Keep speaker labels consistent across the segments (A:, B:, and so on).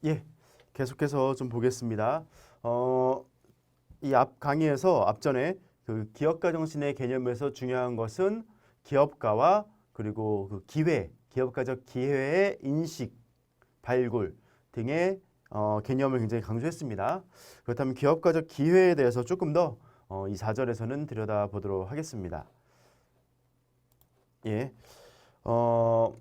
A: 예, 계속해서 좀 보겠습니다. 이 앞 강의에서 앞전에 그 기업가 정신의 개념에서 중요한 것은 기업가와 그리고 그 기회, 기업가적 기회의 인식, 발굴 등의 개념을 굉장히 강조했습니다. 그렇다면 기업가적 기회에 대해서 조금 더 이 4절에서는 들여다보도록 하겠습니다. 예, 어,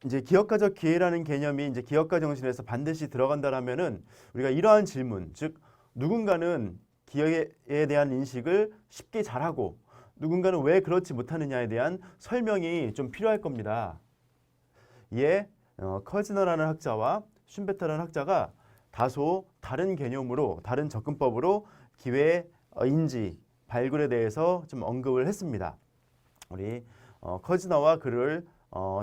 A: 이제 기업가적 기회라는 개념이 이제 기업가 정신에서 반드시 들어간다라면은 우리가 이러한 질문, 즉 누군가는 기회에 대한 인식을 쉽게 잘하고 누군가는 왜 그렇지 못하느냐에 대한 설명이 좀 필요할 겁니다. 이에 커즈너라는 학자와 슌베터라는 학자가 다소 다른 개념으로 다른 접근법으로 기회 인지 발굴에 대해서 좀 언급을 했습니다. 우리 커즈너와 그를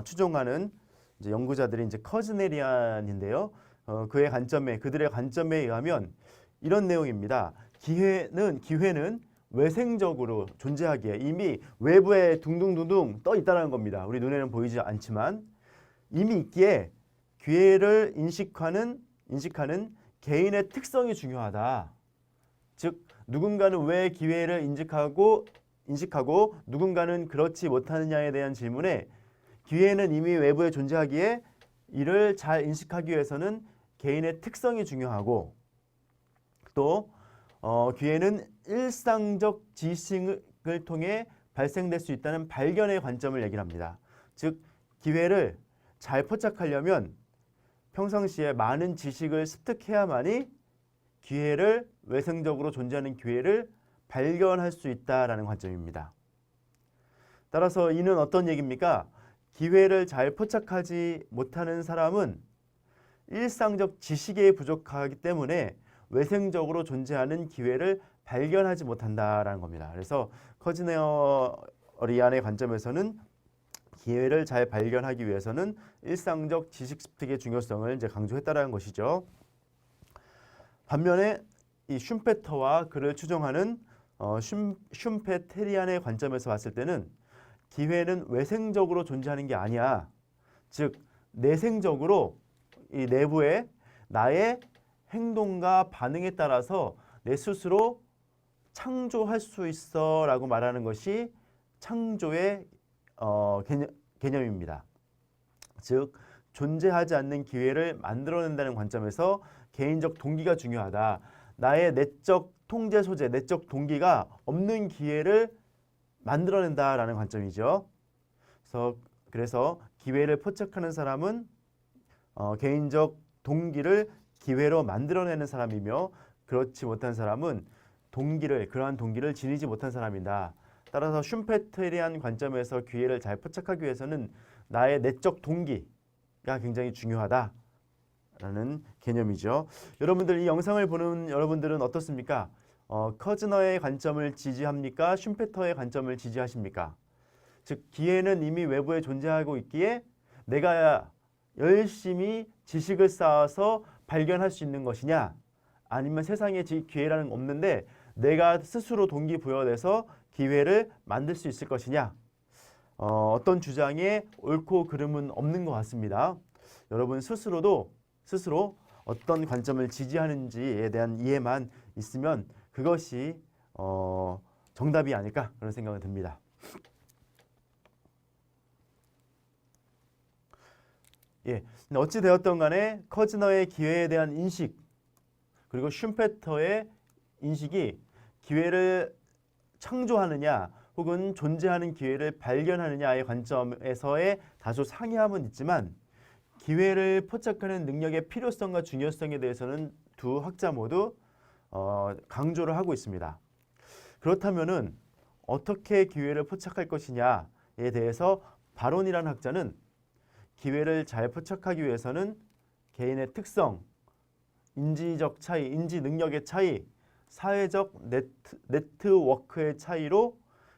A: 추종하는 이제 연구자들이 이제 커즈네리안인데요. 그들의 관점에 의하면 이런 내용입니다. 기회는 외생적으로 존재하기에 이미 외부에 둥둥둥둥 떠 있다는 겁니다. 우리 눈에는 보이지 않지만 이미 있기에 기회를 인식하는 개인의 특성이 중요하다. 즉 누군가는 왜 기회를 인식하고 누군가는 그렇지 못하느냐에 대한 질문에 기회는 이미 외부에 존재하기에 이를 잘 인식하기 위해서는 개인의 특성이 중요하고 또 기회는 일상적 지식을 통해 발생될 수 있다는 발견의 관점을 얘기를 합니다. 즉 기회를 잘 포착하려면 평상시에 많은 지식을 습득해야만이 기회를 외생적으로 존재하는 기회를 발견할 수 있다라는 관점입니다. 따라서 이는 어떤 얘기입니까? 기회를 잘 포착하지 못하는 사람은 일상적 지식에 부족하기 때문에 외생적으로 존재하는 기회를 발견하지 못한다라는 겁니다. 그래서 커즈네리안의 관점에서는 기회를 잘 발견하기 위해서는 일상적 지식 습득의 중요성을 이제 강조했다라는 것이죠. 반면에 이 슌페터와 그를 추종하는 슌페테리안의 관점에서 봤을 때는 기회는 외생적으로 존재하는 게 아니야. 즉 내생적으로 이 내부에 나의 행동과 반응에 따라서 내 스스로 창조할 수 있어라고 말하는 것이 창조의 개념입니다. 즉 존재하지 않는 기회를 만들어낸다는 관점에서 개인적 동기가 중요하다. 나의 내적 통제 소재, 내적 동기가 없는 기회를 만들어낸다라는 관점이죠. 그래서 기회를 포착하는 사람은 개인적 동기를 기회로 만들어내는 사람이며 그렇지 못한 사람은 그러한 동기를 지니지 못한 사람이다. 따라서 슌페테리안 관점에서 기회를 잘 포착하기 위해서는 나의 내적 동기가 굉장히 중요하다라는 개념이죠. 여러분들 이 영상을 보는 여러분들은 어떻습니까? 커즈너의 관점을 지지합니까? 슌페터의 관점을 지지하십니까? 즉 기회는 이미 외부에 존재하고 있기에 내가 열심히 지식을 쌓아서 발견할 수 있는 것이냐 아니면 세상에 기회라는 게 없는데 내가 스스로 동기부여돼서 기회를 만들 수 있을 것이냐 어떤 주장에 옳고 그름은 없는 것 같습니다. 여러분 스스로 어떤 관점을 지지하는지에 대한 이해만 있으면 그것이 정답이 아닐까 그런 생각이 듭니다. 예, 어찌 되었던 간에 커즈너의 기회에 대한 인식 그리고 슌페터의 인식이 기회를 창조하느냐 혹은 존재하는 기회를 발견하느냐의 관점에서의 다소 상이함은 있지만 기회를 포착하는 능력의 필요성과 중요성에 대해서는 두 학자 모두 강조를 하고 있습니다. 그렇다면은 어떻게 기회를 포착할 것이냐에 대해서 바론이라는 학자는 기회를 잘 포착하기 위해서는 개인의 특성, 인지적 차이, 인지 능력의 차이, 사회적 네트워크의 차이로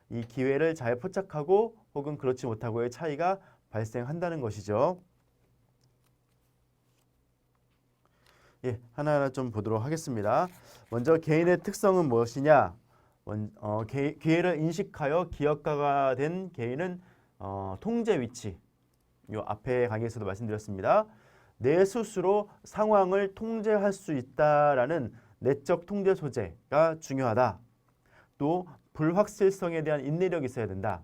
A: 이 기회를 잘 포착하고 혹은 그렇지 못하고의 차이가 발생한다는 것이죠. 예, 하나하나 좀 보도록 하겠습니다. 먼저 개인의 특성은 무엇이냐? 기회를 인식하여 기업가가 된 개인은 통제 위치. 요 앞에 강의에서도 말씀드렸습니다. 내 스스로 상황을 통제할 수 있다라는 내적 통제 소재가 중요하다. 또 불확실성에 대한 인내력이 있어야 된다.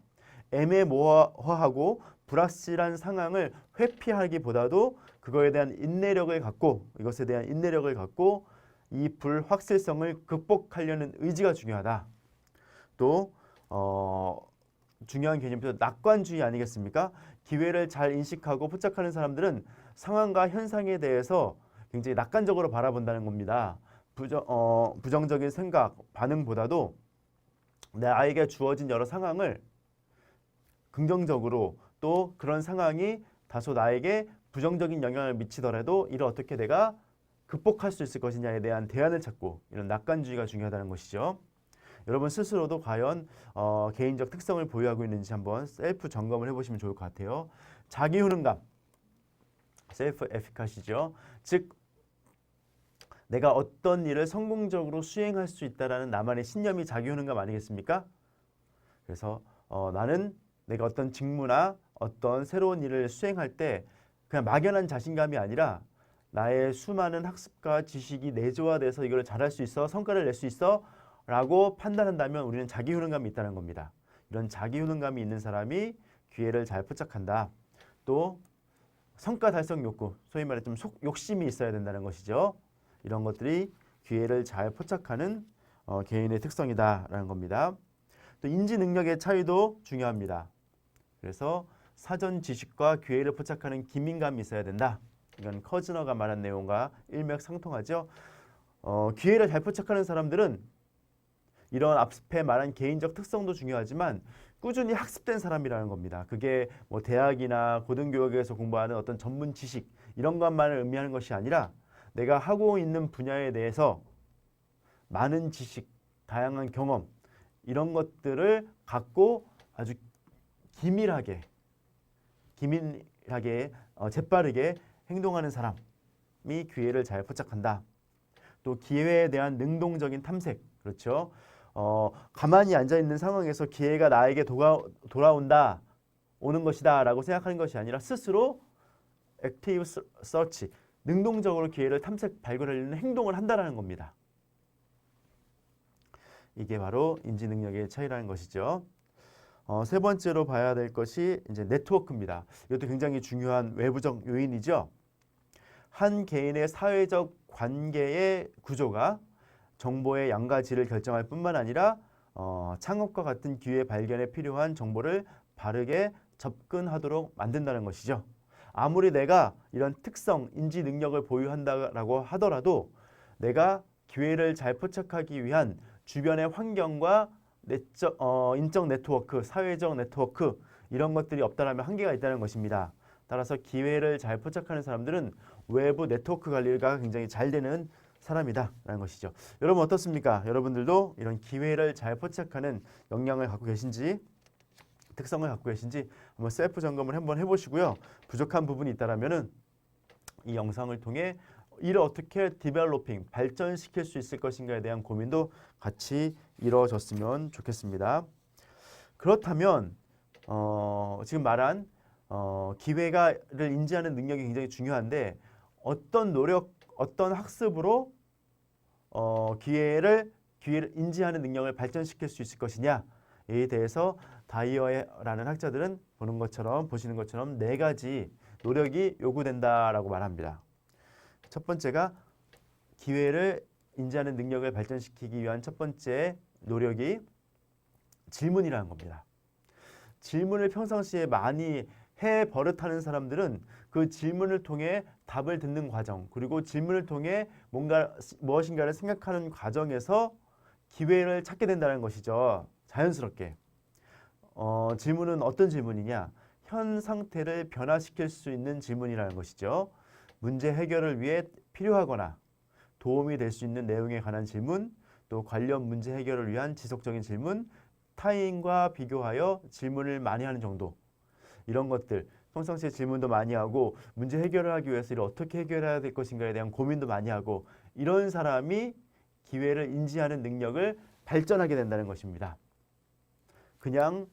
A: 애매모호하고 불확실한 상황을 회피하기보다도 그거에 대한 인내력을 갖고 이것에 대한 인내력을 갖고 이 불확실성을 극복하려는 의지가 중요하다. 또 중요한 개념이 낙관주의 아니겠습니까? 기회를 잘 인식하고 포착하는 사람들은 상황과 현상에 대해서 굉장히 낙관적으로 바라본다는 겁니다. 부정적인 생각, 반응보다도 나에게 주어진 여러 상황을 긍정적으로 또 그런 상황이 다소 나에게 부정적인 영향을 미치더라도 이를 어떻게 내가 극복할 수 있을 것이냐에 대한 대안을 찾고 이런 낙관주의가 중요하다는 것이죠. 여러분 스스로도 과연 개인적 특성을 보유하고 있는지 한번 셀프 점검을 해보시면 좋을 것 같아요. 자기 효능감, 셀프 에피카시죠. 즉 내가 어떤 일을 성공적으로 수행할 수 있다라는 나만의 신념이 자기 효능감 아니겠습니까? 그래서 나는 내가 어떤 직무나 어떤 새로운 일을 수행할 때 그냥 막연한 자신감이 아니라 나의 수많은 학습과 지식이 내재화돼서 이걸 잘할 수 있어, 성과를 낼 수 있어 라고 판단한다면 우리는 자기 효능감이 있다는 겁니다. 이런 자기 효능감이 있는 사람이 기회를 잘 포착한다. 또 성과 달성 욕구, 소위 말해 좀 욕심이 있어야 된다는 것이죠. 이런 것들이 기회를 잘 포착하는 개인의 특성이다라는 겁니다. 또 인지 능력의 차이도 중요합니다. 그래서 사전 지식과 기회를 포착하는 기민감이 있어야 된다. 이건 커즈너가 말한 내용과 일맥상통하죠. 기회를 잘 포착하는 사람들은 이런 앞에 말한 개인적 특성도 중요하지만 꾸준히 학습된 사람이라는 겁니다. 그게 뭐 대학이나 고등교육에서 공부하는 어떤 전문 지식 이런 것만을 의미하는 것이 아니라 내가 하고 있는 분야에 대해서 많은 지식, 다양한 경험 이런 것들을 갖고 아주 기밀하게 재빠르게 행동하는 사람이 기회를 잘 포착한다. 또 기회에 대한 능동적인 탐색, 그렇죠. 가만히 앉아 있는 상황에서 기회가 나에게 돌아온다, 오는 것이다 라고 생각하는 것이 아니라 스스로 액티브 서치, 능동적으로 기회를 탐색, 발굴하려는 행동을 한다는 겁니다. 이게 바로 인지 능력의 차이라는 것이죠. 세 번째로 봐야 될 것이 이제 네트워크입니다. 이것도 굉장히 중요한 외부적 요인이죠. 한 개인의 사회적 관계의 구조가 정보의 양과 질을 결정할 뿐만 아니라 창업과 같은 기회 발견에 필요한 정보를 바르게 접근하도록 만든다는 것이죠. 아무리 내가 이런 특성, 인지 능력을 보유한다라고 하더라도 내가 기회를 잘 포착하기 위한 주변의 환경과 인적 네트워크, 사회적 네트워크 이런 것들이 없다라면 한계가 있다는 것입니다. 따라서 기회를 잘 포착하는 사람들은 외부 네트워크 관리가 굉장히 잘 되는 사람이다라는 것이죠. 여러분 어떻습니까? 여러분들도 이런 기회를 잘 포착하는 역량을 갖고 계신지 특성을 갖고 계신지 한번 셀프 점검을 한번 해보시고요. 부족한 부분이 있다라면은 이 영상을 통해 이를 어떻게 디벨로핑, 발전시킬 수 있을 것인가에 대한 고민도 같이 이루어졌으면 좋겠습니다. 그렇다면 지금 말한 기회를 인지하는 능력이 굉장히 중요한데 어떤 노력, 어떤 학습으로 기회를 인지하는 능력을 발전시킬 수 있을 것이냐에 대해서 다이어라는 학자들은 보시는 것처럼 네 가지 노력이 요구된다라고 말합니다. 첫 번째가 기회를 인지하는 능력을 발전시키기 위한 첫 번째 노력이 질문이라는 겁니다. 질문을 평상시에 많이 해 버릇하는 사람들은 그 질문을 통해 답을 듣는 과정 그리고 질문을 통해 무엇인가를 생각하는 과정에서 기회를 찾게 된다는 것이죠. 자연스럽게. 질문은 어떤 질문이냐? 현 상태를 변화시킬 수 있는 질문이라는 것이죠. 문제 해결을 위해 필요하거나 도움이 될 수 있는 내용에 관한 질문, 또 관련 문제 해결을 위한 지속적인 질문, 타인과 비교하여 질문을 많이 하는 정도. 이런 것들, 평상시에 질문도 많이 하고 문제 해결을 하기 위해서 이를 어떻게 해결해야 될 것인가에 대한 고민도 많이 하고 이런 사람이 기회를 인지하는 능력을 발전하게 된다는 것입니다. 그냥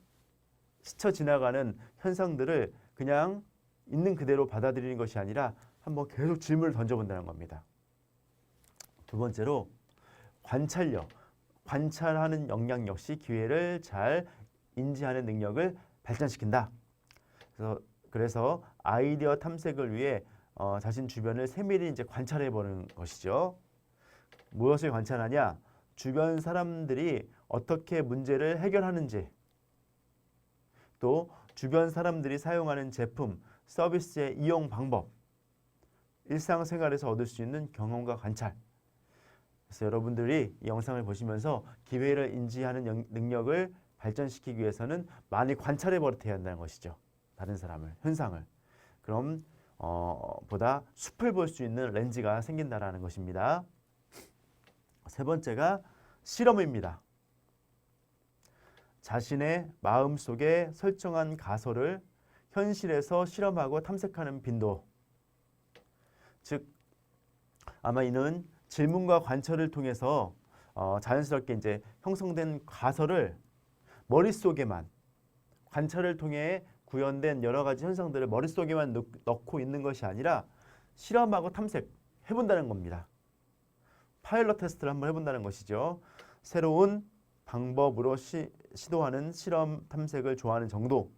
A: 스쳐 지나가는 현상들을 그냥 있는 그대로 받아들이는 것이 아니라 한번 계속 질문을 던져본다는 겁니다. 두 번째로 관찰력, 관찰하는 역량 역시 기회를 잘 인지하는 능력을 발전시킨다. 그래서 아이디어 탐색을 위해 자신 주변을 세밀히 이제 관찰해 보는 것이죠. 무엇을 관찰하냐? 주변 사람들이 어떻게 문제를 해결하는지, 또 주변 사람들이 사용하는 제품, 서비스의 이용 방법, 일상생활에서 얻을 수 있는 경험과 관찰. 그래서 여러분들이 이 영상을 보시면서 기회를 인지하는 능력을 발전시키기 위해서는 많이 관찰해 버텨야 한다는 것이죠. 다른 사람을, 현상을. 그럼 보다 숲을 볼 수 있는 렌즈가 생긴다라는 것입니다. 세 번째가 실험입니다. 자신의 마음속에 설정한 가설을 현실에서 실험하고 탐색하는 빈도. 즉 아마 이는 질문과 관찰을 통해서 자연스럽게 이제 형성된 가설을 머릿속에만, 관찰을 통해 구현된 여러 가지 현상들을 머릿속에만 넣고 있는 것이 아니라 실험하고 탐색해본다는 겁니다. 파일럿 테스트를 한번 해본다는 것이죠. 새로운 방법으로 시도하는 실험 탐색을 좋아하는 정도,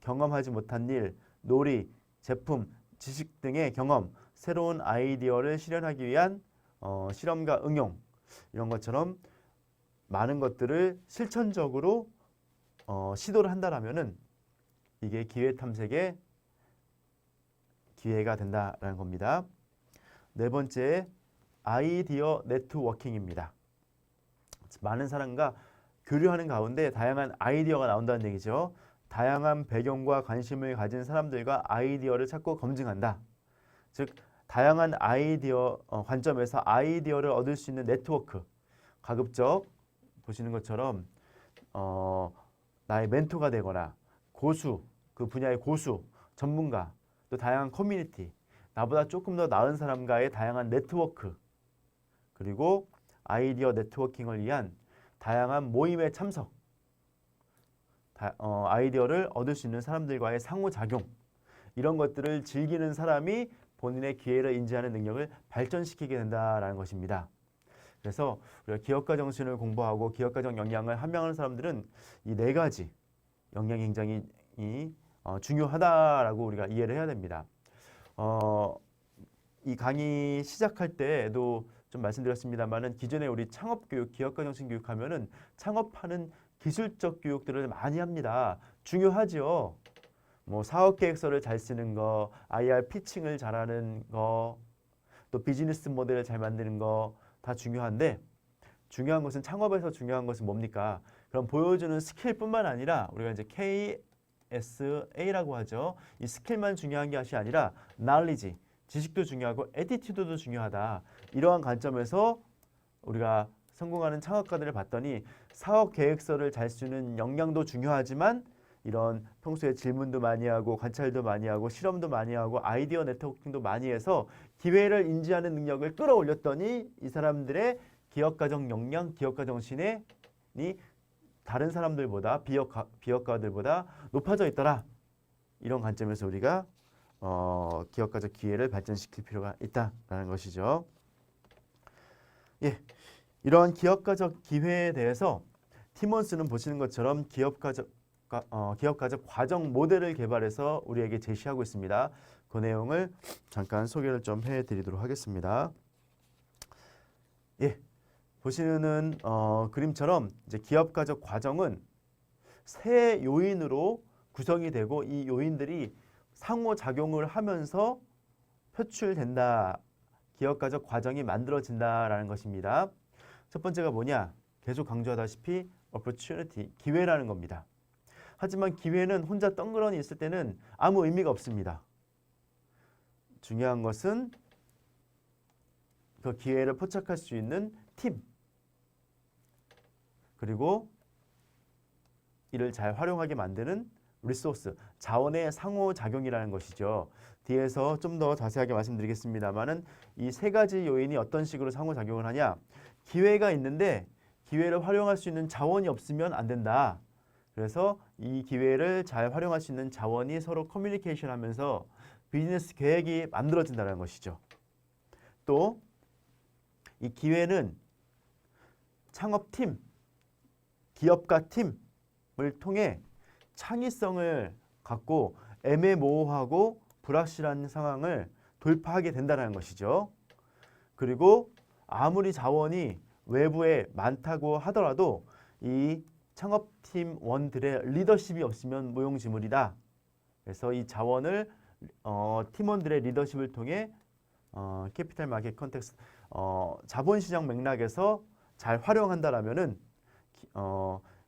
A: 경험하지 못한 일, 놀이, 제품, 지식 등의 경험, 새로운 아이디어를 실현하기 위한 실험과 응용, 이런 것처럼 많은 것들을 실천적으로 시도를 한다라면은 이게 기회 탐색의 기회가 된다라는 겁니다. 네 번째, 아이디어 네트워킹입니다. 많은 사람과 교류하는 가운데 다양한 아이디어가 나온다는 얘기죠. 다양한 배경과 관심을 가진 사람들과 아이디어를 찾고 검증한다. 즉 다양한 아이디어 관점에서 아이디어를 얻을 수 있는 네트워크, 가급적 보시는 것처럼 나의 멘토가 되거나 고수, 그 분야의 고수, 전문가, 또 다양한 커뮤니티, 나보다 조금 더 나은 사람과의 다양한 네트워크, 그리고 아이디어 네트워킹을 위한 다양한 모임에 참석, 아이디어를 얻을 수 있는 사람들과의 상호작용, 이런 것들을 즐기는 사람이 본인의 기회를 인지하는 능력을 발전시키게 된다는 것입니다. 그래서 우리가 기업가 정신을 공부하고 기업가적 역량을 함양하는 사람들은 이 네 가지 역량이 굉장히 중요하다라고 우리가 이해를 해야 됩니다. 이 강의 시작할 때에도 좀 말씀드렸습니다만은 기존에 우리 창업교육, 기업가 정신 교육하면은 창업하는 기술적 교육들을 많이 합니다. 중요하죠. 뭐 사업계획서를 잘 쓰는 거, IR 피칭을 잘하는 거, 또 비즈니스 모델을 잘 만드는 거 다 중요한데, 중요한 것은, 창업에서 중요한 것은 뭡니까? 그럼 보여주는 스킬뿐만 아니라 우리가 이제 KSA라고 하죠. 이 스킬만 중요한 것이 아니라 knowledge, 지식도 중요하고 애티튜드도 중요하다. 이러한 관점에서 우리가 성공하는 창업가들을 봤더니 사업 계획서를 잘 쓰는 역량도 중요하지만 이런 평소에 질문도 많이 하고 관찰도 많이 하고 실험도 많이 하고 아이디어 네트워킹도 많이 해서 기회를 인지하는 능력을 끌어올렸더니 이 사람들의 기업가적 역량, 기업가 정신이 다른 사람들보다 비업가들보다 높아져 있더라. 이런 관점에서 우리가 기업가적 기회를 발전시킬 필요가 있다라는 것이죠. 예, 이러한 기업가적 기회에 대해서 티몬스는 보시는 것처럼 기업가적 과정 모델을 개발해서 우리에게 제시하고 있습니다. 그 내용을 잠깐 소개를 좀 해드리도록 하겠습니다. 예, 보시는 그림처럼 이제 기업가적 과정은 세 요인으로 구성이 되고 이 요인들이 상호작용을 하면서 표출된다. 기업가적 과정이 만들어진다라는 것입니다. 첫 번째가 뭐냐? 계속 강조하다시피 opportunity, 기회라는 겁니다. 하지만 기회는 혼자 덩그러니 있을 때는 아무 의미가 없습니다. 중요한 것은 그 기회를 포착할 수 있는 팀, 그리고 이를 잘 활용하게 만드는 리소스, 자원의 상호작용이라는 것이죠. 뒤에서 좀 더 자세하게 말씀드리겠습니다만은 이 세 가지 요인이 어떤 식으로 상호작용을 하냐? 기회가 있는데 기회를 활용할 수 있는 자원이 없으면 안 된다. 그래서 이 기회를 잘 활용할 수 있는 자원이 서로 커뮤니케이션 하면서 비즈니스 계획이 만들어진다는 것이죠. 또 이 기회는 창업팀, 기업가 팀을 통해 창의성을 갖고 애매모호하고 불확실한 상황을 돌파하게 된다는 것이죠. 그리고 아무리 자원이 외부에 많다고 하더라도 이 창업팀원들의 리더십이 없으면 무용지물이다. 그래서 이 자원을 팀원들의 리더십을 통해 캐피탈 마켓 컨텍스트 자본시장 맥락에서 잘 활용한다라면은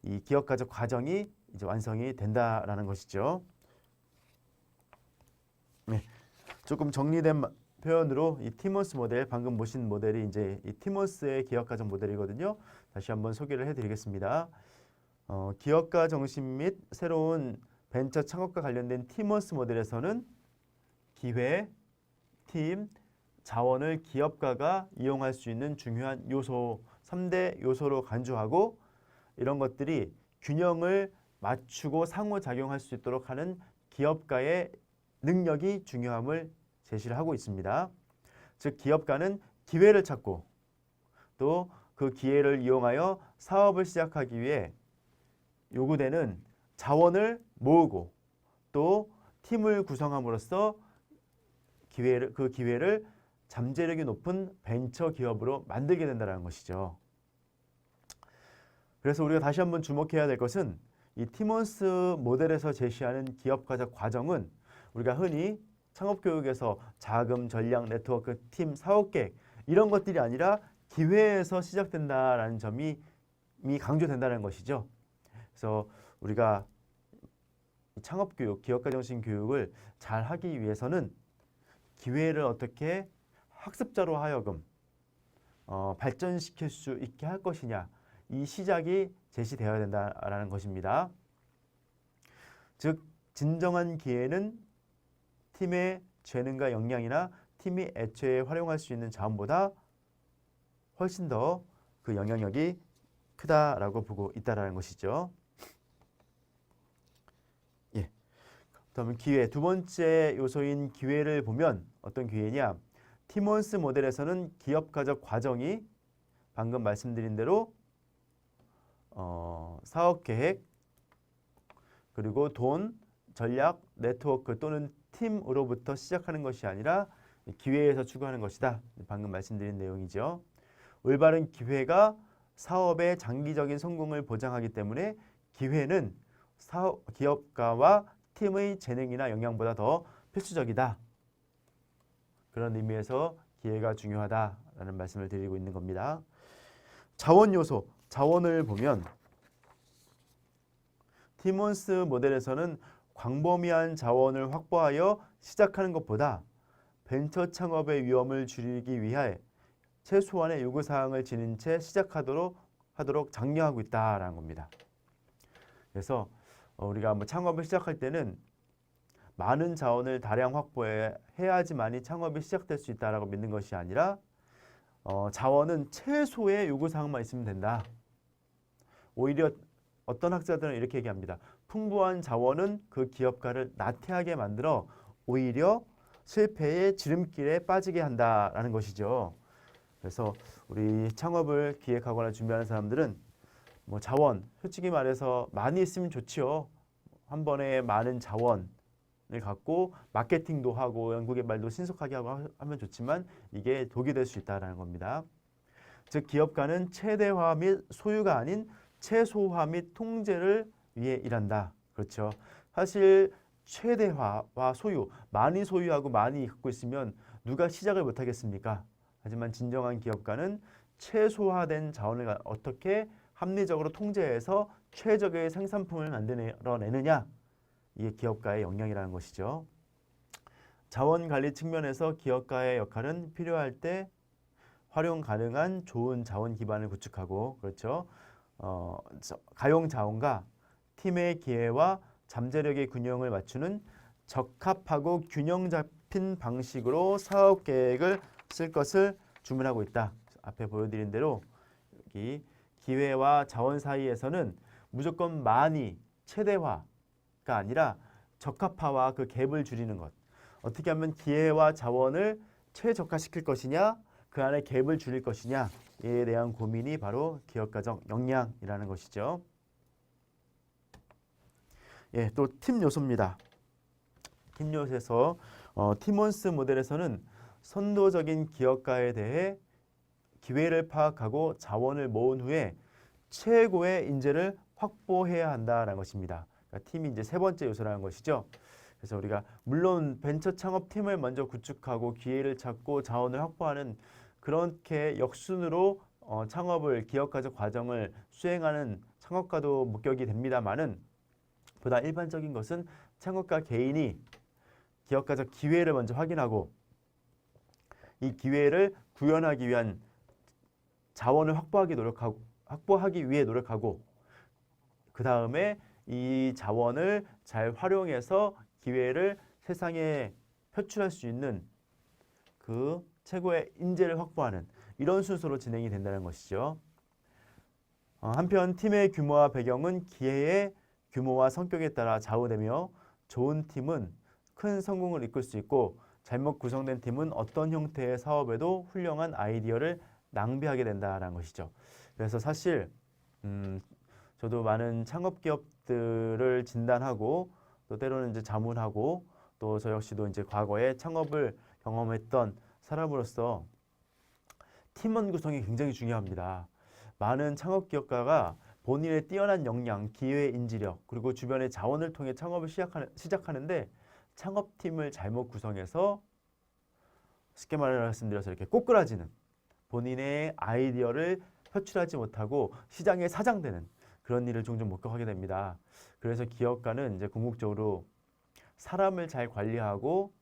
A: 이 기업가적 과정이 이제 완성이 된다라는 것이죠. 네, 조금 정리된 표현으로 이 티몬스 모델, 방금 보신 모델이 이제 이 티몬스의 기업가적 모델이거든요. 다시 한번 소개를 해드리겠습니다. 기업가 정신 및 새로운 벤처 창업과 관련된 티몬스 모델에서는 기회, 팀, 자원을 기업가가 이용할 수 있는 중요한 요소, 3대 요소로 간주하고 이런 것들이 균형을 맞추고 상호작용할 수 있도록 하는 기업가의 능력이 중요함을 제시를 하고 있습니다. 즉 기업가는 기회를 찾고 또 그 기회를 이용하여 사업을 시작하기 위해 요구되는 자원을 모으고 또 팀을 구성함으로써 그 기회를 잠재력이 높은 벤처 기업으로 만들게 된다는 것이죠. 그래서 우리가 다시 한번 주목해야 될 것은 이 티몬스 모델에서 제시하는 기업가적 과정은 우리가 흔히 창업교육에서 자금, 전략, 네트워크, 팀, 사업계획 이런 것들이 아니라 기회에서 시작된다라는 점이 강조된다는 것이죠. 그래서 우리가 창업교육, 기업가정신 교육을 잘 하기 위해서는 기회를 어떻게 학습자로 하여금 발전시킬 수 있게 할 것이냐 이 시작이 제시되어야 된다라는 것입니다. 즉 진정한 기회는 팀의 재능과 역량이나 팀이 애초에 활용할 수 있는 자원보다 훨씬 더 그 영향력이 크다라고 보고 있다라는 것이죠. 예. 그다음에 기회, 두 번째 요소인 기회를 보면 어떤 기회냐? 티몬스 모델에서는 기업가적 과정이 방금 말씀드린 대로 사업 계획 그리고 돈, 전략, 네트워크 또는 팀으로부터 시작하는 것이 아니라 기회에서 추구하는 것이다. 방금 말씀드린 내용이죠. 올바른 기회가 사업의 장기적인 성공을 보장하기 때문에 기회는 기업가와 팀의 재능이나 역량보다 더 필수적이다. 그런 의미에서 기회가 중요하다라는 말씀을 드리고 있는 겁니다. 자원 요소, 자원을 보면 티몬스 모델에서는 광범위한 자원을 확보하여 시작하는 것보다 벤처 창업의 위험을 줄이기 위해 최소한의 요구사항을 지닌 채 시작하도록 장려하고 있다라는 겁니다. 그래서 우리가 창업을 시작할 때는 많은 자원을 다량 확보해야지만이 창업이 시작될 수 있다라고 믿는 것이 아니라 자원은 최소의 요구사항만 있으면 된다. 오히려 어떤 학자들은 이렇게 얘기합니다. 풍부한 자원은 그 기업가를 나태하게 만들어 오히려 실패의 지름길에 빠지게 한다라는 것이죠. 그래서 우리 창업을 기획하거나 준비하는 사람들은 자원, 솔직히 말해서 많이 있으면 좋지요. 한 번에 많은 자원을 갖고 마케팅도 하고 연구개발도 신속하게 하고 하면 좋지만 이게 독이 될 수 있다는 겁니다. 즉 기업가는 최대화 및 소유가 아닌 최소화 및 통제를 위해 일한다. 그렇죠. 사실 최대화와 소유, 많이 소유하고 많이 갖고 있으면 누가 시작을 못 하겠습니까? 하지만 진정한 기업가는 최소화된 자원을 어떻게 합리적으로 통제해서 최적의 생산품을 만들어내느냐. 이게 기업가의 역량이라는 것이죠. 자원관리 측면에서 기업가의 역할은 필요할 때 활용 가능한 좋은 자원 기반을 구축하고 그렇죠. 가용 자원과 팀의 기회와 잠재력의 균형을 맞추는 적합하고 균형 잡힌 방식으로 사업 계획을 쓸 것을 주문하고 있다. 앞에 보여드린 대로 여기 기회와 자원 사이에서는 무조건 많이 최대화가 아니라 적합화와 그 갭을 줄이는 것. 어떻게 하면 기회와 자원을 최적화시킬 것이냐, 그 안에 갭을 줄일 것이냐에 대한 고민이 바로 기업가적 역량이라는 것이죠. 예, 또 팀 요소입니다. 팀 요소에서 티몬스 모델에서는 선도적인 기업가에 대해 기회를 파악하고 자원을 모은 후에 최고의 인재를 확보해야 한다라는 것입니다. 그러니까 팀이 이제 세 번째 요소라는 것이죠. 그래서 우리가 물론 벤처 창업 팀을 먼저 구축하고 기회를 찾고 자원을 확보하는 그렇게 역순으로 창업을 기업가적 과정을 수행하는 창업가도 목격이 됩니다만은 보다 일반적인 것은 창업가 개인이 기업가적 기회를 먼저 확인하고 이 기회를 구현하기 위한 자원을 확보하기 위해 노력하고 그 다음에 이 자원을 잘 활용해서 기회를 세상에 표출할 수 있는 그 최고의 인재를 확보하는 이런 순서로 진행이 된다는 것이죠. 한편 팀의 규모와 배경은 기회의 규모와 성격에 따라 좌우되며 좋은 팀은 큰 성공을 이끌 수 있고 잘못 구성된 팀은 어떤 형태의 사업에도 훌륭한 아이디어를 낭비하게 된다는 것이죠. 그래서 사실 저도 많은 창업 기업들을 진단하고 또 때로는 이제 자문하고 또 저 역시도 이제 과거에 창업을 경험했던 사람으로서 팀원 구성이 굉장히 중요합니다. 많은 창업 기업가가 본인의 뛰어난 역량, 기회 인지력 그리고 주변의 자원을 통해 창업을 시작하는데 창업팀을 잘못 구성해서 쉽게 말씀드려서 이렇게 꼬꾸라지는 본인의 아이디어를 표출하지 못하고 시장에 사장되는 그런 일을 종종 목격하게 됩니다. 그래서 기업가는 이제 궁극적으로 사람을 잘 관리하고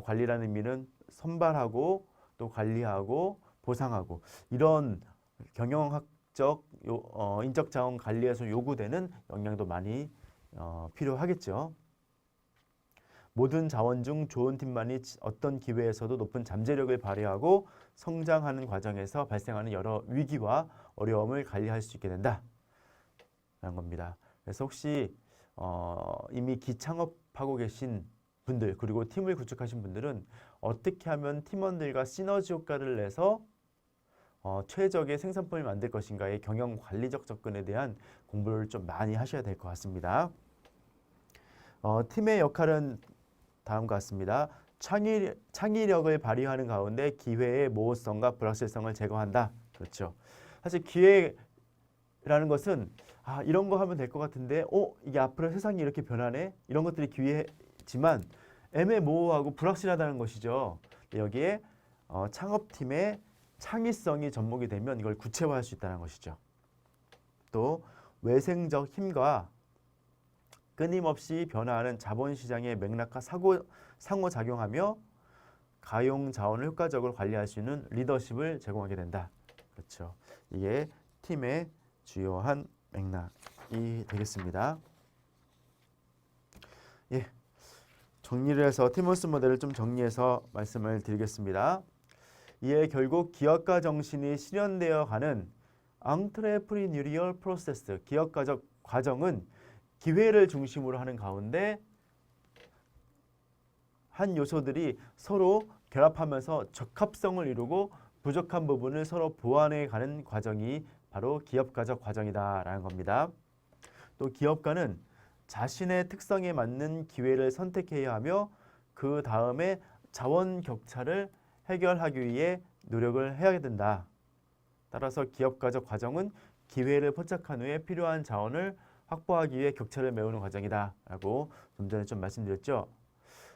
A: 관리라는 의미는 선발하고 또 관리하고 보상하고 이런 경영학적 인적 자원 관리에서 요구되는 역량도 많이 필요하겠죠. 모든 자원 중 좋은 팀만이 어떤 기회에서도 높은 잠재력을 발휘하고 성장하는 과정에서 발생하는 여러 위기와 어려움을 관리할 수 있게 된다라는 겁니다. 그래서 혹시 이미 기창업하고 계신 분들 그리고 팀을 구축하신 분들은 어떻게 하면 팀원들과 시너지 효과를 내서 최적의 생산품을 만들 것인가의 경영 관리적 접근에 대한 공부를 좀 많이 하셔야 될 것 같습니다. 팀의 역할은 다음과 같습니다. 창의력을 발휘하는 가운데 기회의 모호성과 불확실성을 제거한다. 그렇죠. 사실 기회라는 것은 이런 거 하면 될 것 같은데 이게 앞으로 세상이 이렇게 변하네? 이런 것들이 기회지만 애매모호하고 불확실하다는 것이죠. 여기에 창업팀의 창의성이 접목이 되면 이걸 구체화할 수 있다는 것이죠. 또 외생적 힘과 끊임없이 변화하는 자본시장의 맥락과 상호작용하며 가용 자원을 효과적으로 관리할 수 있는 리더십을 제공하게 된다. 그렇죠. 이게 팀의 주요한 맥락이 되겠습니다. 예, 정리를 해서 티몬스 모델을 좀 정리해서 말씀을 드리겠습니다. 이에 결국 기업가 정신이 실현되어 가는 entrepreneurial process, 기업가적 과정은 기회를 중심으로 하는 가운데 한 요소들이 서로 결합하면서 적합성을 이루고 부족한 부분을 서로 보완해 가는 과정이 바로 기업가적 과정이다라는 겁니다. 또 기업가는 자신의 특성에 맞는 기회를 선택해야 하며 그 다음에 자원 격차를 해결하기 위해 노력을 해야 된다. 따라서 기업가적 과정은 기회를 포착한 후에 필요한 자원을 확보하기 위해 격차를 메우는 과정이다 라고 좀 전에 좀 말씀드렸죠.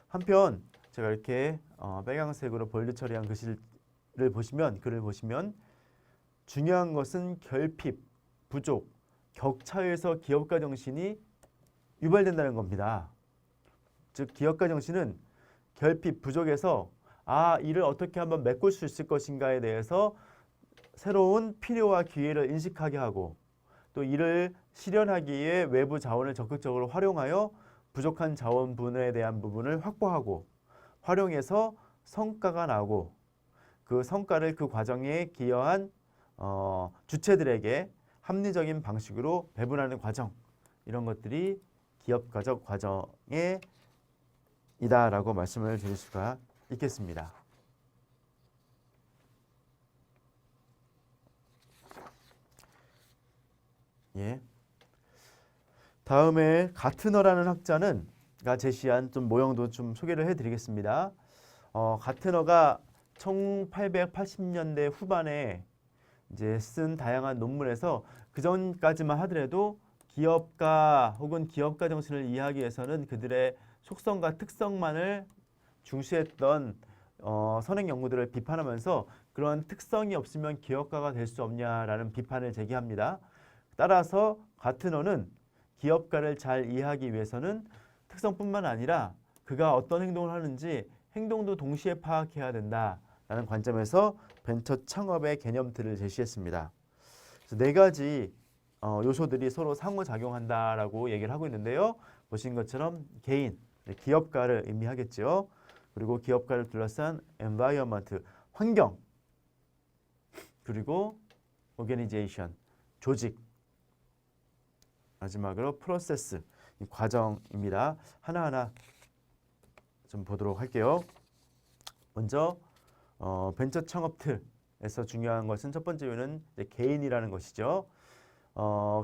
A: 한편 제가 이렇게 빨강색으로 볼드 처리한 글을 보시면 중요한 것은 결핍, 부족, 격차에서 기업가 정신이 유발된다는 겁니다. 즉 기업가 정신은 결핍, 부족에서 이를 어떻게 한번 메꿀 수 있을 것인가에 대해서 새로운 필요와 기회를 인식하게 하고 또 이를 실현하기 위해 외부 자원을 적극적으로 활용하여 부족한 자원분에 대한 부분을 확보하고 활용해서 성과가 나고 그 성과를 그 과정에 기여한 주체들에게 합리적인 방식으로 배분하는 과정 이런 것들이 기업가적 과정의 이다라고 말씀을 드릴 수가 있겠습니다. 예. 다음에 가트너라는 학자가 제시한 좀 모형도 좀 소개를 해드리겠습니다. 가트너가 1880년대 후반에 이제 쓴 다양한 논문에서 그 전까지만 하더라도 기업가 혹은 기업가 정신을 이해하기 위해서는 그들의 속성과 특성만을 중시했던 선행 연구들을 비판하면서 그런 특성이 없으면 기업가가 될 수 없냐라는 비판을 제기합니다. 따라서 가트너는 기업가를 잘 이해하기 위해서는 특성뿐만 아니라 그가 어떤 행동을 하는지 행동도 동시에 파악해야 된다라는 관점에서 벤처 창업의 개념들을 제시했습니다. 그래서 네 가지 요소들이 서로 상호작용한다라고 얘기를 하고 있는데요. 보신 것처럼 개인, 기업가를 의미하겠죠. 그리고 기업가를 둘러싼 environment, 환경, 그리고 organization, 조직, 마지막으로 프로세스, 이 과정입니다. 하나하나 좀 보도록 할게요. 먼저 벤처 창업 틀에서 중요한 것은 첫 번째 요인은 개인이라는 것이죠.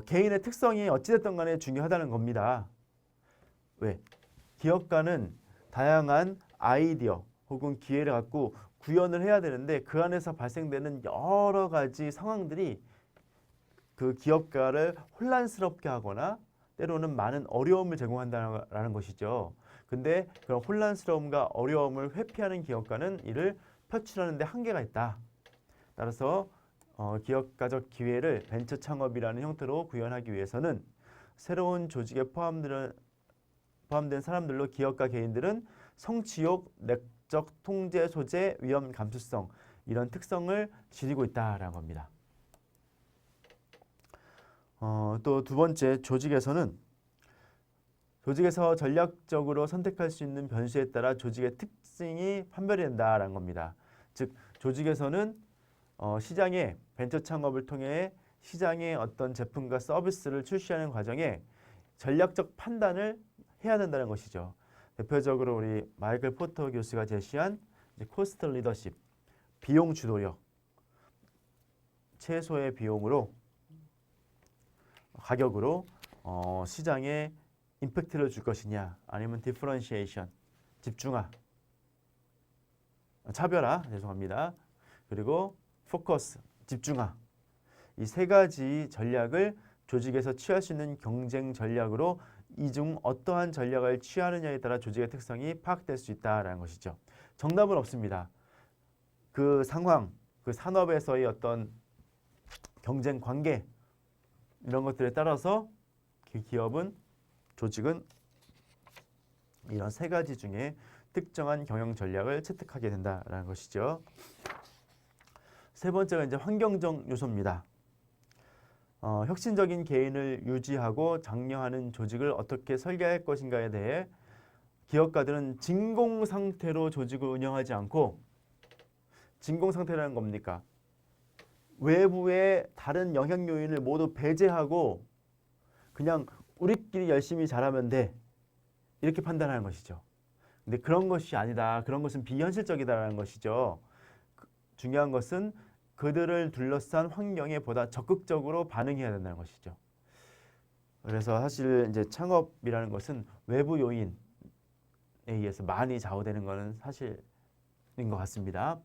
A: 개인의 특성이 어찌됐든 간에 중요하다는 겁니다. 왜? 기업가는 다양한 아이디어 혹은 기회를 갖고 구현을 해야 되는데 그 안에서 발생되는 여러 가지 상황들이 그 기업가를 혼란스럽게 하거나 때로는 많은 어려움을 제공한다는 것이죠. 근데 그런 혼란스러움과 어려움을 회피하는 기업가는 이를 표출하는 데 한계가 있다. 따라서 기업가적 기회를 벤처 창업이라는 형태로 구현하기 위해서는 새로운 조직에 포함된 사람들로 기업가 개인들은 성취욕, 내적 통제 소재, 위험 감수성 이런 특성을 지니고 있다라는 겁니다. 또 두 번째, 조직에서 전략적으로 선택할 수 있는 변수에 따라 조직의 특징이 판별이 된다라는 겁니다. 즉, 조직에서는 시장에 벤처 창업을 통해 시장에 어떤 제품과 서비스를 출시하는 과정에 전략적 판단을 해야 된다는 것이죠. 대표적으로 우리 마이클 포터 교수가 제시한 코스트 리더십, 비용 주도력, 최소의 비용으로 가격으로 시장에 임팩트를 줄 것이냐 아니면 디퍼런시에이션, 집중화, 차별화, 죄송합니다. 그리고 포커스, 집중화 이 세 가지 전략을 조직에서 취할 수 있는 경쟁 전략으로 이 중 어떠한 전략을 취하느냐에 따라 조직의 특성이 파악될 수 있다는 것이죠. 정답은 없습니다. 그 상황, 그 산업에서의 어떤 경쟁 관계 이런 것들에 따라서 조직은 이런 세 가지 중에 특정한 경영 전략을 채택하게 된다는 것이죠. 세 번째가 이제 환경적 요소입니다. 혁신적인 개인을 유지하고 장려하는 조직을 어떻게 설계할 것인가에 대해 기업가들은 진공 상태로 조직을 운영하지 않고 진공 상태라는 겁니까? 외부의 다른 영향 요인을 모두 배제하고 그냥 우리끼리 열심히 잘하면 돼. 이렇게 판단하는 것이죠. 근데 그런 것이 아니다. 그런 것은 비현실적이다라는 것이죠. 중요한 것은 그들을 둘러싼 환경에 보다 적극적으로 반응해야 된다는 것이죠. 그래서 사실 이제 창업이라는 것은 외부 요인에 의해서 많이 좌우되는 것은 사실인 것 같습니다.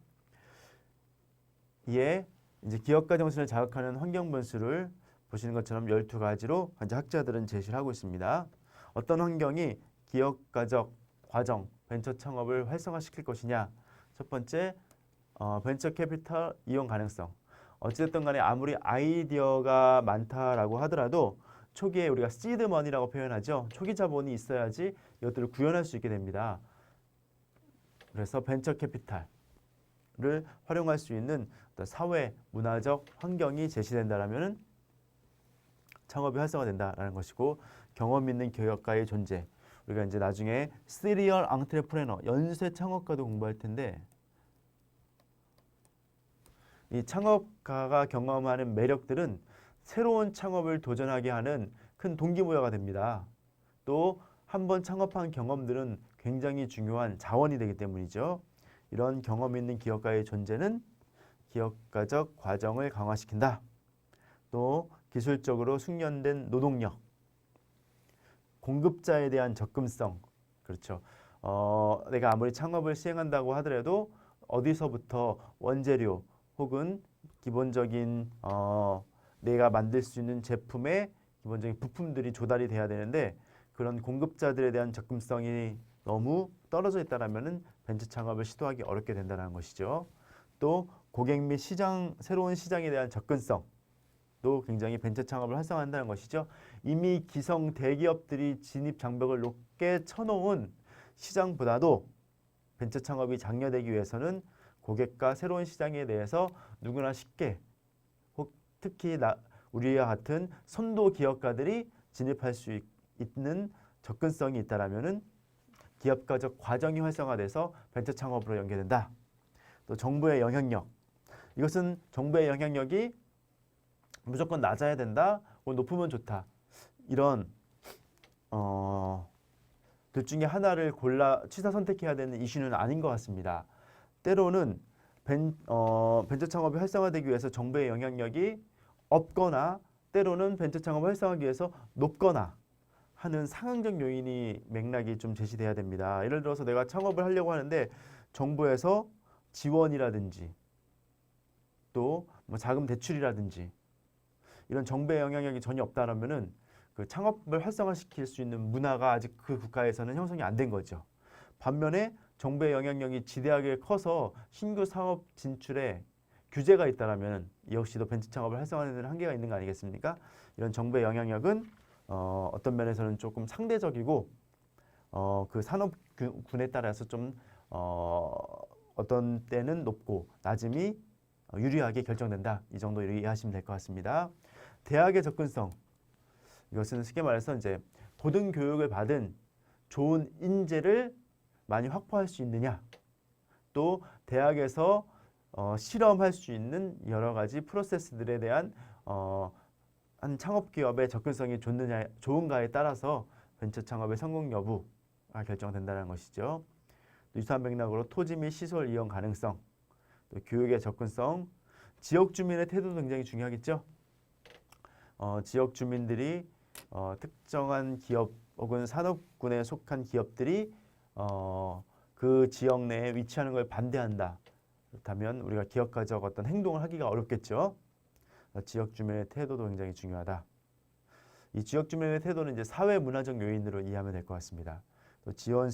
A: 이에 이제 기업가 정신을 자극하는 환경 변수를 보시는 것처럼 12가지로 현재 학자들은 제시를 하고 있습니다. 어떤 환경이 기업가적 과정, 벤처 창업을 활성화시킬 것이냐. 첫 번째, 벤처 캐피탈 이용 가능성. 어쨌든 간에 아무리 아이디어가 많다라고 하더라도 초기에 우리가 시드 머니라고 표현하죠. 초기 자본이 있어야지 이것들을 구현할 수 있게 됩니다. 그래서 벤처 캐피탈을 활용할 수 있는 어떤 사회, 문화적 환경이 제시된다라면 창업이 활성화된다라는 것이고 경험 있는 기업가의 존재. 우리가 이제 나중에 시리얼 앙트레프레너, 연쇄 창업가도 공부할 텐데 이 창업가가 경험하는 매력들은 새로운 창업을 도전하게 하는 큰 동기부여가 됩니다. 또 한 번 창업한 경험들은 굉장히 중요한 자원이 되기 때문이죠. 이런 경험 있는 기업가의 존재는 기업가적 과정을 강화시킨다. 또 기술적으로 숙련된 노동력, 공급자에 대한 접근성. 그렇죠. 내가 아무리 창업을 시행한다고 하더라도 어디서부터 원재료 혹은 기본적인 내가 만들 수 있는 제품의 기본적인 부품들이 조달이 돼야 되는데 그런 공급자들에 대한 접근성이 너무 떨어져 있다라면은 벤처 창업을 시도하기 어렵게 된다는 것이죠. 또 고객 및 시장, 새로운 시장에 대한 접근성도 굉장히 벤처 창업을 활성화한다는 것이죠. 이미 기성 대기업들이 진입 장벽을 높게 쳐놓은 시장보다도 벤처 창업이 장려되기 위해서는 고객과 새로운 시장에 대해서 누구나 쉽게 혹 특히 우리와 같은 선도 기업가들이 진입할 수 있는 접근성이 있다라면은 기업가적 과정이 활성화돼서 벤처 창업으로 연계된다. 또 정부의 영향력. 이것은 정부의 영향력이 무조건 낮아야 된다. 혹은 높으면 좋다. 이런 둘 중에 하나를 골라 취사 선택해야 되는 이슈는 아닌 것 같습니다. 때로는 벤처 창업이 활성화되기 위해서 정부의 영향력이 없거나 때로는 벤처 창업을 활성화하기 위해서 높거나 하는 상황적 요인이 맥락이 좀 제시돼야 됩니다. 예를 들어서 내가 창업을 하려고 하는데 정부에서 지원이라든지 또 뭐 자금 대출이라든지 이런 정부의 영향력이 전혀 없다라면은 그 창업을 활성화시킬 수 있는 문화가 아직 그 국가에서는 형성이 안 된 거죠. 반면에 정부의 영향력이 지대하게 커서 신규 사업 진출에 규제가 있다라면 역시도 벤처 창업을 활성화하는 한계가 있는 거 아니겠습니까? 이런 정부의 영향력은 어떤 면에서는 조금 상대적이고 그 산업군에 따라서 좀 어떤 때는 높고 낮음이 유리하게 결정된다. 이 정도 이해하시면 될 것 같습니다. 대학의 접근성. 이것은 쉽게 말해서 이제 고등 교육을 받은 좋은 인재를 많이 확보할 수 있느냐. 또 대학에서 실험할 수 있는 여러 가지 프로세스들에 대한 한 창업 기업의 접근성이 좋은가에 따라서 벤처 창업의 성공 여부가 결정된다는 것이죠. 유사한 맥락으로 토지 및 시설 이용 가능성, 또 교육의 접근성, 지역 주민의 태도도 굉장히 중요하겠죠. 지역 주민들이 특정한 기업 혹은 산업군에 속한 기업들이 그 지역 내에 위치하는 걸 반대한다. 그렇다면 우리가 기업가적 어떤 행동을 하기가 어렵겠죠. 지역 주민의 태도도 굉장히 중요하다. 이 지역 주민의 태도는 이제 사회 문화적 요인으로 이해하면 될 것 같습니다. 또 지원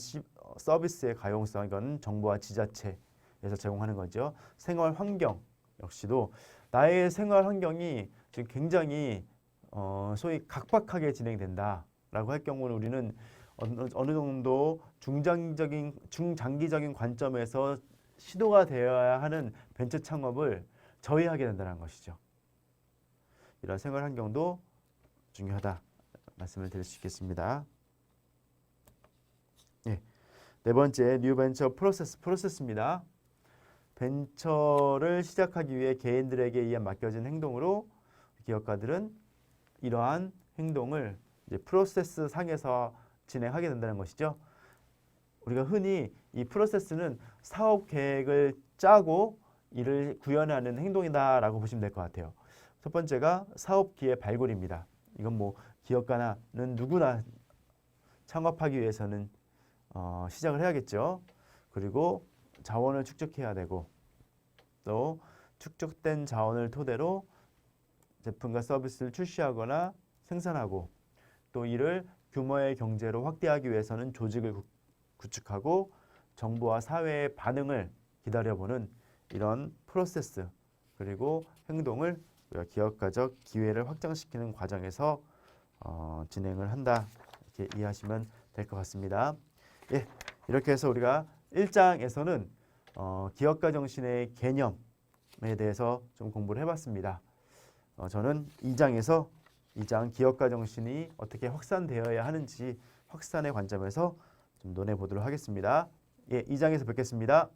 A: 서비스의 가용성, 이건 정부와 지자체에서 제공하는 거죠. 생활 환경 역시도 나의 생활 환경이 지금 굉장히 소위 각박하게 진행된다라고 할 경우는 우리는 어느 정도 중장기적인 관점에서 시도가 되어야 하는 벤처 창업을 저해하게 된다는 것이죠. 이런 생활 환경도 중요하다 말씀을 드릴 수 있겠습니다. 예. 네 번째 뉴 벤처 프로세스입니다. 벤처를 시작하기 위해 개인들에게 의한 맡겨진 행동으로 기업가들은 이러한 행동을 이제 프로세스 상에서 진행하게 된다는 것이죠. 우리가 흔히 이 프로세스는 사업 계획을 짜고 이를 구현하는 행동이다라고 보시면 될 것 같아요. 첫 번째가 사업 기회 발굴입니다. 이건 뭐 기업가는 누구나 창업하기 위해서는 시작을 해야겠죠. 그리고 자원을 축적해야 되고 또 축적된 자원을 토대로 제품과 서비스를 출시하거나 생산하고 또 이를 규모의 경제로 확대하기 위해서는 조직을 구축하고 정부와 사회의 반응을 기다려보는 이런 프로세스 그리고 행동을 우리가 기업가적 기회를 확장시키는 과정에서 진행을 한다. 이렇게 이해하시면 될 것 같습니다. 예, 이렇게 해서 우리가 1장에서는 기업가 정신의 개념에 대해서 좀 공부를 해봤습니다. 저는 2장 기업가 정신이 어떻게 확산되어야 하는지 확산의 관점에서 좀 논해 보도록 하겠습니다. 예, 2장에서 뵙겠습니다.